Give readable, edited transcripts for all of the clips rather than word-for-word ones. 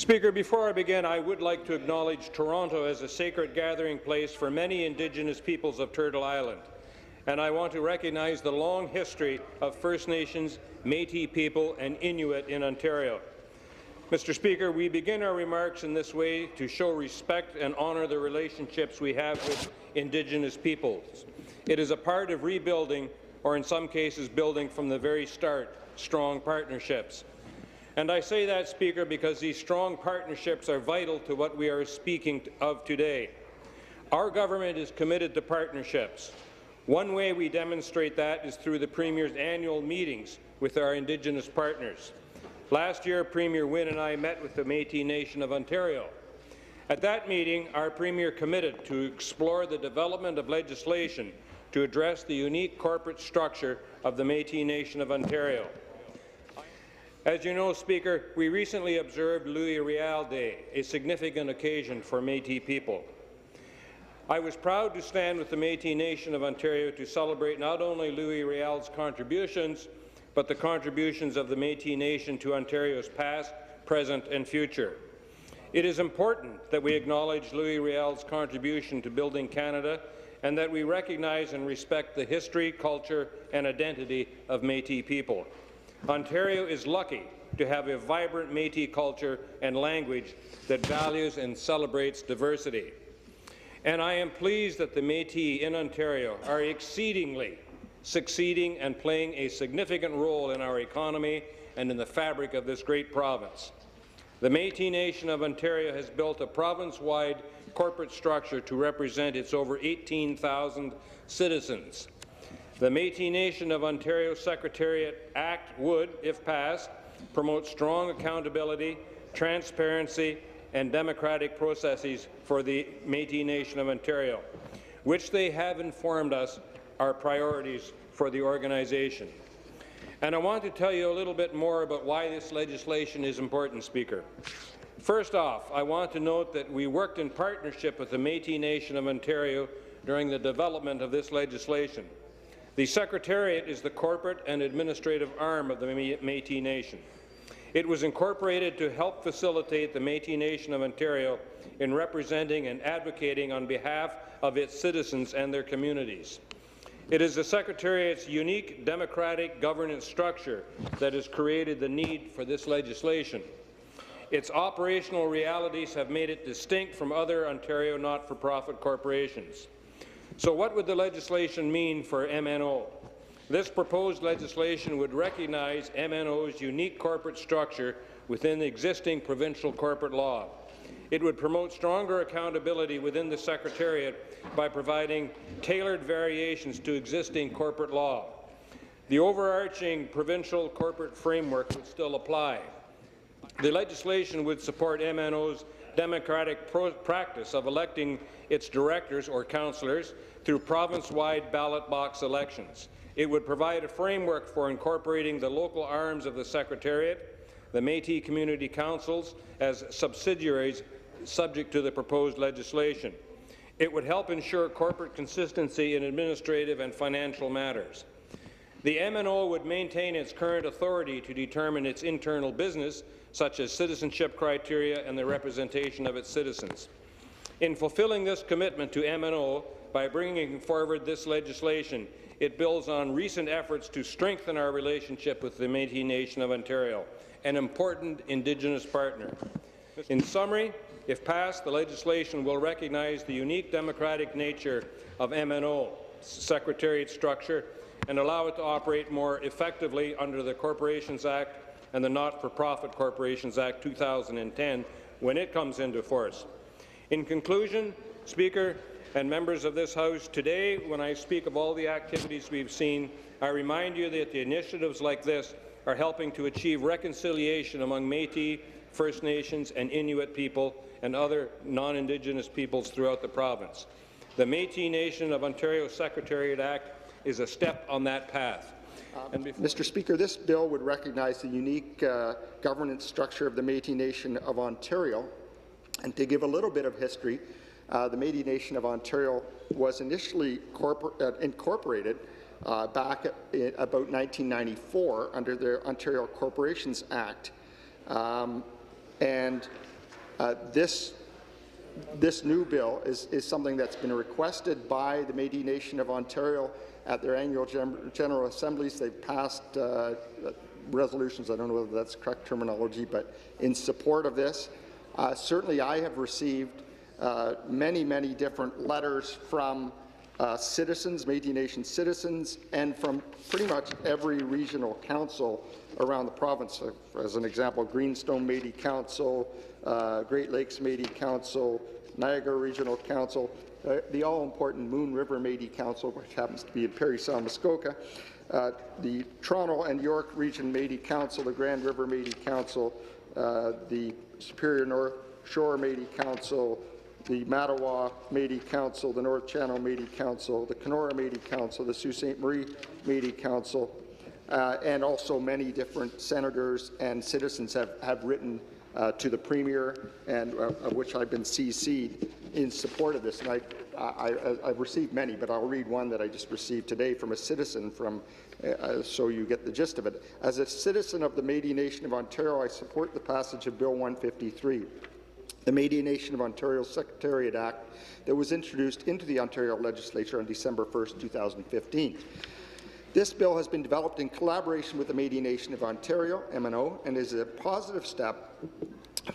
Speaker, before I begin, I would like to acknowledge Toronto as a sacred gathering place for many Indigenous peoples of Turtle Island, and I want to recognize the long history of First Nations, Métis people and Inuit in Ontario. Mr. Speaker, we begin our remarks in this way to show respect and honour the relationships we have with Indigenous peoples. It is a part of rebuilding, or in some cases building from the very start, strong partnerships. And I say that, Speaker, because these strong partnerships are vital to what we are speaking of today. Our government is committed to partnerships. One way we demonstrate that is through the Premier's annual meetings with our Indigenous partners. Last year, Premier Wynne and I met with the Métis Nation of Ontario. At that meeting, our Premier committed to explore the development of legislation to address the unique corporate structure of the Métis Nation of Ontario. As you know, Speaker, we recently observed Louis Riel Day, a significant occasion for Métis people. I was proud to stand with the Métis Nation of Ontario to celebrate not only Louis Riel's contributions, but the contributions of the Métis Nation to Ontario's past, present and future. It is important that we acknowledge Louis Riel's contribution to building Canada and that we recognize and respect the history, culture and identity of Métis people. Ontario is lucky to have a vibrant Métis culture and language that values and celebrates diversity. And I am pleased that the Métis in Ontario are exceedingly succeeding and playing a significant role in our economy and in the fabric of this great province. The Métis Nation of Ontario has built a province-wide corporate structure to represent its over 18,000 citizens. The Métis Nation of Ontario Secretariat Act would, if passed, promote strong accountability, transparency and democratic processes for the Métis Nation of Ontario, which they have informed us are priorities for the organization. And I want to tell you a little bit more about why this legislation is important, Speaker. First off, I want to note that we worked in partnership with the Métis Nation of Ontario during the development of this legislation. The Secretariat is the corporate and administrative arm of the Métis Nation. It was incorporated to help facilitate the Métis Nation of Ontario in representing and advocating on behalf of its citizens and their communities. It is the Secretariat's unique democratic governance structure that has created the need for this legislation. Its operational realities have made it distinct from other Ontario not-for-profit corporations. So what would the legislation mean for MNO? This proposed legislation would recognize MNO's unique corporate structure within the existing provincial corporate law. It would promote stronger accountability within the Secretariat by providing tailored variations to existing corporate law. The overarching provincial corporate framework would still apply. The legislation would support MNO's democratic practice of electing its directors or councillors through province-wide ballot box elections. It would provide a framework for incorporating the local arms of the Secretariat, the Métis Community Councils, as subsidiaries subject to the proposed legislation. It would help ensure corporate consistency in administrative and financial matters. The MNO would maintain its current authority to determine its internal business, such as citizenship criteria and the representation of its citizens. In fulfilling this commitment to MNO, by bringing forward this legislation, it builds on recent efforts to strengthen our relationship with the Métis Nation of Ontario, an important Indigenous partner. In summary, if passed, the legislation will recognize the unique democratic nature of MNO Secretariat structure and allow it to operate more effectively under the Corporations Act and the Not-for-Profit Corporations Act 2010 when it comes into force. In conclusion, Speaker and members of this House, today, when I speak of all the activities we've seen, I remind you that the initiatives like this are helping to achieve reconciliation among Métis, First Nations and Inuit people and other non-Indigenous peoples throughout the province. The Métis Nation of Ontario Secretariat Act is a step on that path. Mr. Speaker, this bill would recognize the unique governance structure of the Métis Nation of Ontario. And to give a little bit of history, the Métis Nation of Ontario was initially incorporated back in about 1994 under the Ontario Corporations Act. And This new bill is something that's been requested by the Métis Nation of Ontario at their annual General Assemblies. They've passed resolutions, I don't know whether that's correct terminology, but in support of this. Certainly I have received many, many different letters from citizens, Métis Nation citizens, and from pretty much every regional council around the province. As an example, Greenstone Métis Council, Great Lakes Métis Council, Niagara Regional Council, the all-important Moon River Métis Council, which happens to be in Parry Sound, Muskoka, the Toronto and York Region Métis Council, the Grand River Métis Council, the Superior North Shore Métis Council, the Mattawa Métis Council, the North Channel Métis Council, the Kenora Métis Council, the Sault Ste. Marie Métis Council, and also many different senators and citizens have written to the Premier, and of which I've been CC'd in support of this. And I've received many, but I'll read one that I just received today from a citizen so you get the gist of it. As a citizen of the Métis Nation of Ontario, I support the passage of Bill 153. The Métis Nation of Ontario Secretariat Act that was introduced into the Ontario legislature on December 1st, 2015. This bill has been developed in collaboration with the Métis Nation of Ontario, MNO, and is a positive step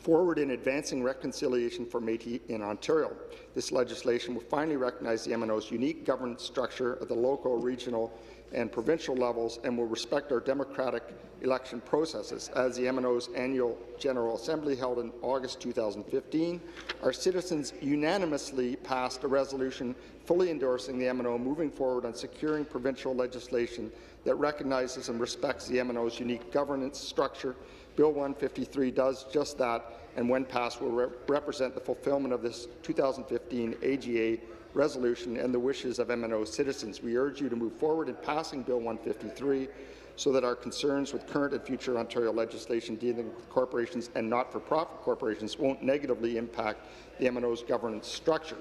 forward in advancing reconciliation for Métis in Ontario. This legislation will finally recognize the MNO's unique governance structure at the local, regional, and provincial levels, and will respect our democratic election processes. As the MNO's annual General Assembly held in August 2015, our citizens unanimously passed a resolution fully endorsing the MNO moving forward on securing provincial legislation that recognizes and respects the MNO's unique governance structure. Bill 153 does just that, and when passed will represent the fulfillment of this 2015 AGA resolution and the wishes of MNO citizens. We urge you to move forward in passing Bill 153 so that our concerns with current and future Ontario legislation dealing with corporations and not-for-profit corporations won't negatively impact the MNO's governance structure.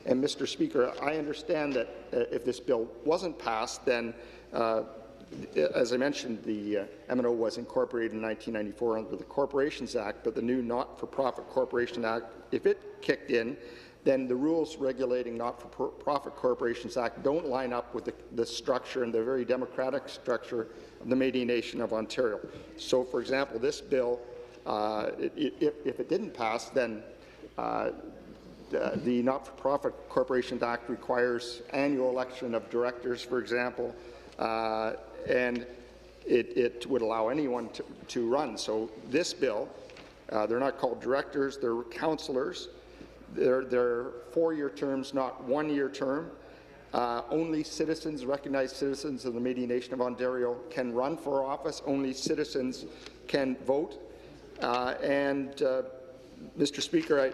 And Mr. Speaker, I understand that if this bill wasn't passed, then as I mentioned, the MNO was incorporated in 1994 under the Corporations Act, but the new Not-for-Profit Corporation Act, if it kicked in, then the rules regulating Not-for-Profit Corporations Act don't line up with the structure and the very democratic structure of the Métis Nation of Ontario. So, for example, this bill, if it didn't pass, then the Not-for-Profit Corporations Act requires annual election of directors, for example, and it would allow anyone to run. So this bill, they're not called directors, they're councillors. They're four-year terms, not one-year term. Only citizens, recognized citizens of the Métis Nation of Ontario can run for office. Only citizens can vote. Mr. Speaker,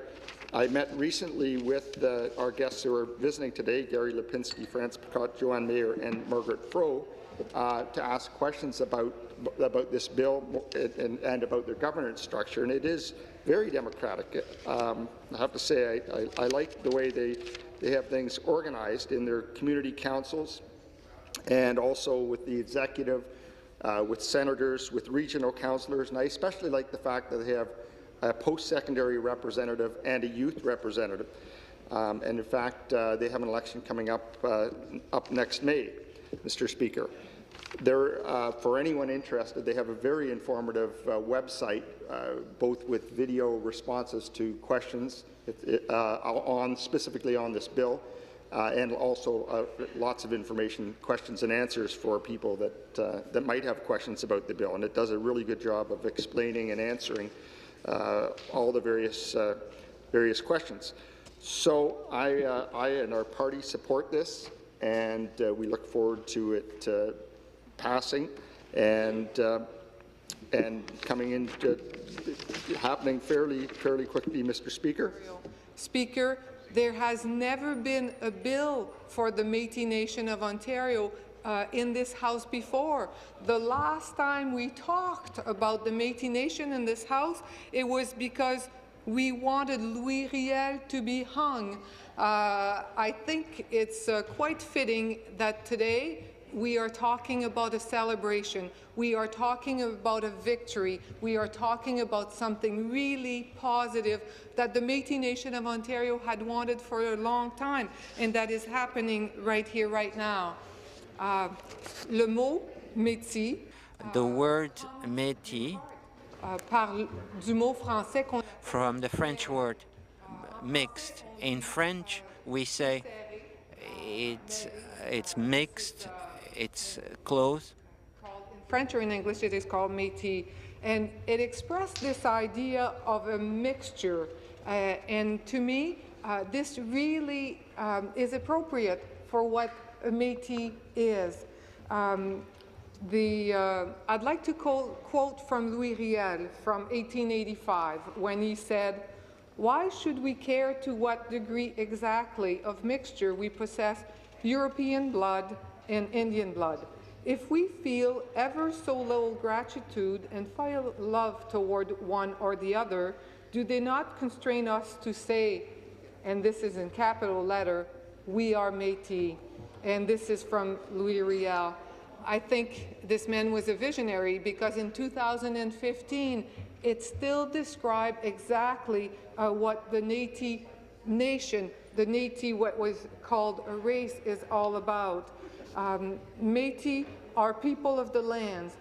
I met recently with our guests who are visiting today, Gary Lipinski, France Picot, Joanne Mayer, and Margaret Froh, to ask questions about this bill and about their governance structure, and it is very democratic. I have to say I like the way they have things organized in their community councils and also with the executive, with senators, with regional councillors, and I especially like the fact that they have a post-secondary representative and a youth representative. And in fact, they have an election coming up next May, Mr. Speaker. For anyone interested, they have a very informative website, both with video responses to questions specifically on this bill, and also lots of information, questions and answers for people that might have questions about the bill. And it does a really good job of explaining and answering all the various questions. So I and our party support this, and we look forward to it passing and coming into happening fairly quickly, Mr. Speaker. Speaker, there has never been a bill for the Métis Nation of Ontario in this House before. The last time we talked about the Métis Nation in this House, it was because we wanted Louis Riel to be hung. I think it's quite fitting that today we are talking about a celebration. We are talking about a victory. We are talking about something really positive that the Métis Nation of Ontario had wanted for a long time, and that is happening right here, right now. Le mot Métis. The word Métis, Du mot français from the French word mixed. In French, we say it's mixed, it's close. In French or in English, it is called Métis, and it expressed this idea of a mixture. And to me, this really is appropriate for what a Métis is. I'd like to quote from Louis Riel from 1885 when he said, "Why should we care to what degree exactly of mixture we possess European blood and Indian blood? If we feel ever so little gratitude and feel love toward one or the other, do they not constrain us to say," and this is in capital letter, "we are Métis"? And this is from Louis Riel. I think this man was a visionary, because in 2015, it still described exactly what the Métis nation, the Métis, what was called a race, is all about. Métis are people of the lands,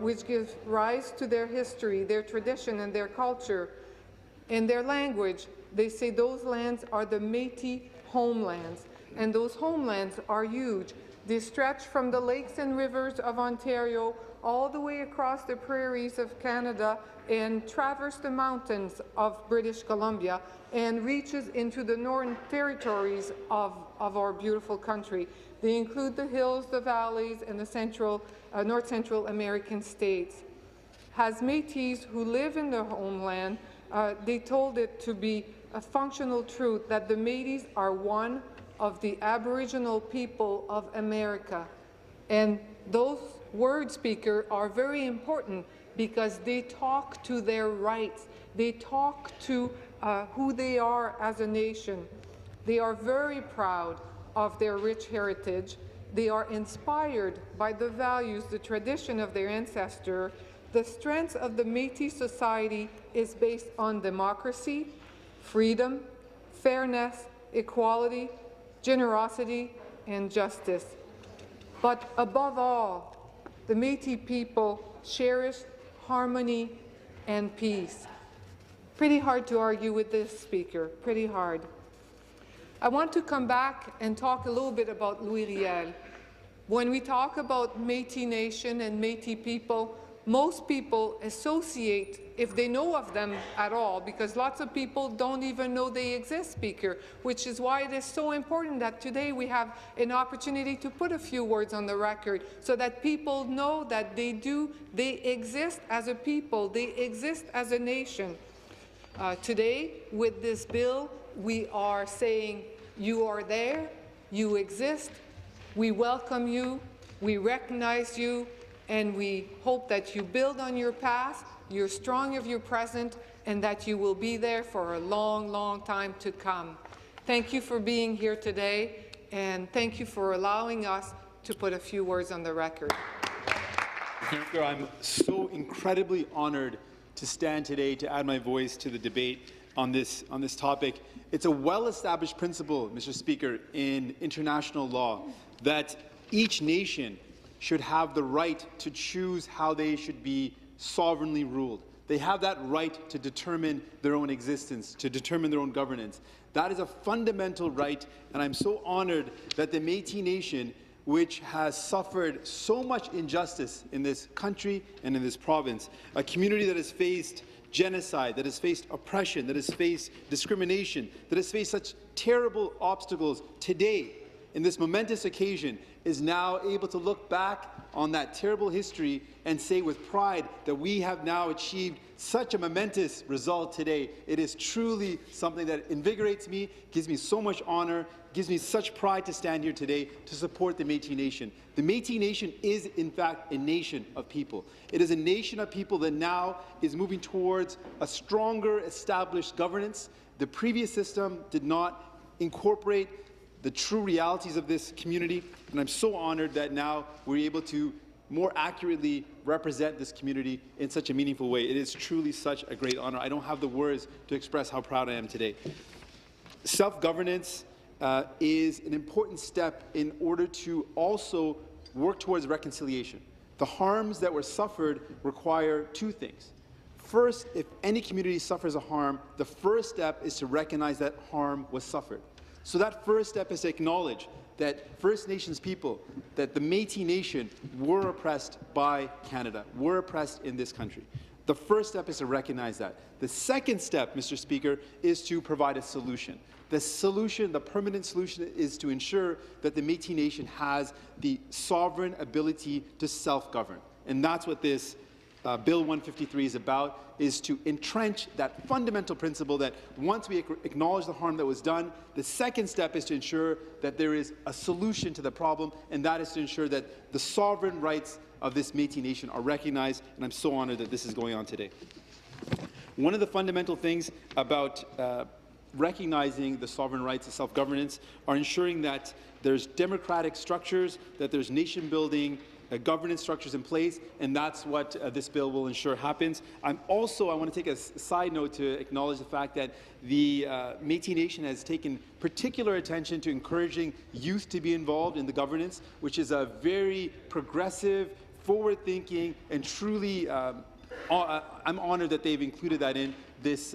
which gives rise to their history, their tradition, and their culture. In their language, they say those lands are the Métis homelands, and those homelands are huge. They stretch from the lakes and rivers of Ontario all the way across the prairies of Canada and traverse the mountains of British Columbia and reaches into the northern territories of our beautiful country. They include the hills, the valleys, and the North Central American states. As Métis who live in their homeland, they told it to be a functional truth that the Métis are one of the Aboriginal people of America. And those words, Speaker, are very important because they talk to their rights. They talk to who they are as a nation. They are very proud of their rich heritage. They are inspired by the values, the tradition of their ancestor. The strength of the Métis society is based on democracy, freedom, fairness, equality, generosity, and justice. But above all, the Métis people cherish harmony and peace. Pretty hard to argue with this, Speaker, pretty hard. I want to come back and talk a little bit about Louis Riel. When we talk about Métis Nation and Métis people, most people associate, if they know of them at all, because lots of people don't even know they exist, Speaker, which is why it is so important that today we have an opportunity to put a few words on the record so that people know that they exist as a people, they exist as a nation. Today, with this bill, we are saying you are there, you exist, we welcome you, we recognize you, and we hope that you build on your past, you're strong of your present, and that you will be there for a long, long time to come. Thank you for being here today, and thank you for allowing us to put a few words on the record. Speaker, I'm so incredibly honored to stand today to add my voice to the debate on this topic. It's a well-established principle, Mr. Speaker, in international law that each nation should have the right to choose how they should be sovereignly ruled. They have that right to determine their own existence, to determine their own governance. That is a fundamental right, and I'm so honored that the Métis Nation, which has suffered so much injustice in this country and in this province, a community that has faced genocide, that has faced oppression, that has faced discrimination, that has faced such terrible obstacles, today, in this momentous occasion, is now able to look back on that terrible history and say with pride that we have now achieved such a momentous result today. It is truly something that invigorates me, gives me so much honor, gives me such pride to stand here today to support the Métis Nation. The Métis Nation is, in fact, a nation of people. It is a nation of people that now is moving towards a stronger established governance. The previous system did not incorporate the true realities of this community, and I'm so honored that now we're able to more accurately represent this community in such a meaningful way. It is truly such a great honor. I don't have the words to express how proud I am today. Self-governance is an important step in order to also work towards reconciliation. The harms that were suffered require two things. First, if any community suffers a harm, the first step is to recognize that harm was suffered. So that first step is to acknowledge that First Nations people, that the Métis Nation were oppressed by Canada, were oppressed in this country. The first step is to recognize that. The second step, Mr. Speaker, is to provide a solution. The solution, the permanent solution, is to ensure that the Métis Nation has the sovereign ability to self-govern. And that's what this Bill 153 is about, is to entrench that fundamental principle that once we acknowledge the harm that was done, the second step is to ensure that there is a solution to the problem, and that is to ensure that the sovereign rights of this Métis Nation are recognized, and I'm so honored that this is going on today. One of the fundamental things about recognizing the sovereign rights of self-governance are ensuring that there's democratic structures, that there's nation-building governance structures in place, and that's what this bill will ensure happens. I want to take a side note to acknowledge the fact that the Métis Nation has taken particular attention to encouraging youth to be involved in the governance, which is a very progressive, forward-thinking, and truly I'm honored that they've included that in this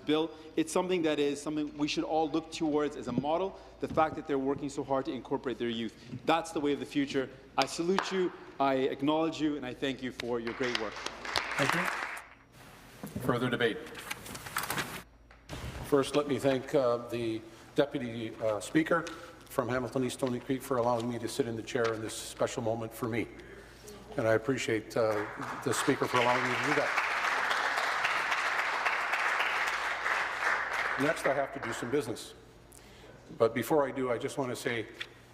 bill. It's something that is something we should all look towards as a model, the fact that they're working so hard to incorporate their youth. That's the way of the future. I salute you, I acknowledge you, and I thank you for your great work. Thank you. Further debate. First, let me thank the Deputy Speaker from Hamilton East Stony Creek for allowing me to sit in the chair in this special moment for me. And I appreciate the Speaker for allowing me to do that. Next, I have to do some business. But before I do, I just want to say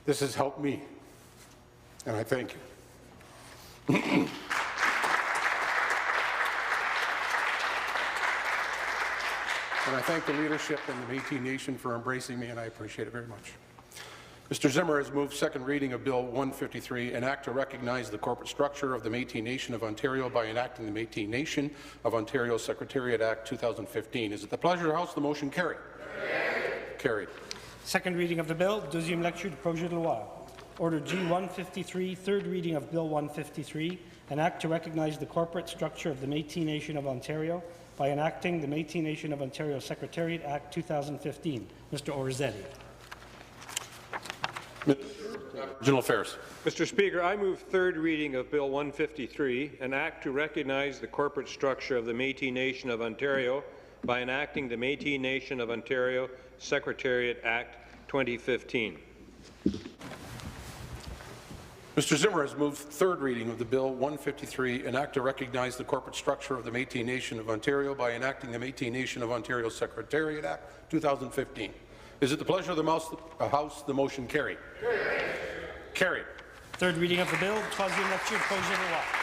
this has helped me, and I thank you. And I thank the leadership and the Métis Nation for embracing me, and I appreciate it very much. Mr. Zimmer has moved second reading of Bill 153, an act to recognize the corporate structure of the Métis Nation of Ontario by enacting the Métis Nation of Ontario Secretariat Act 2015. Is it the pleasure of the House the motion carried? Carried. Second reading of the bill, deuxième lecture du projet de loi. Order G153, third reading of Bill 153, an act to recognize the corporate structure of the Métis Nation of Ontario by enacting the Métis Nation of Ontario Secretariat Act 2015. Mr. Orzetti. General Affairs. Mr. Speaker, I move third reading of Bill 153, an act to recognize the corporate structure of the Métis Nation of Ontario by enacting the Métis Nation of Ontario Secretariat Act 2015. Mr. Zimmer has moved third reading of the Bill 153, an act to recognize the corporate structure of the Métis Nation of Ontario by enacting the Métis Nation of Ontario Secretariat Act 2015. Is it the pleasure of the House the motion carried? Carried. Third reading of the bill, troisième lecture, projet de loi.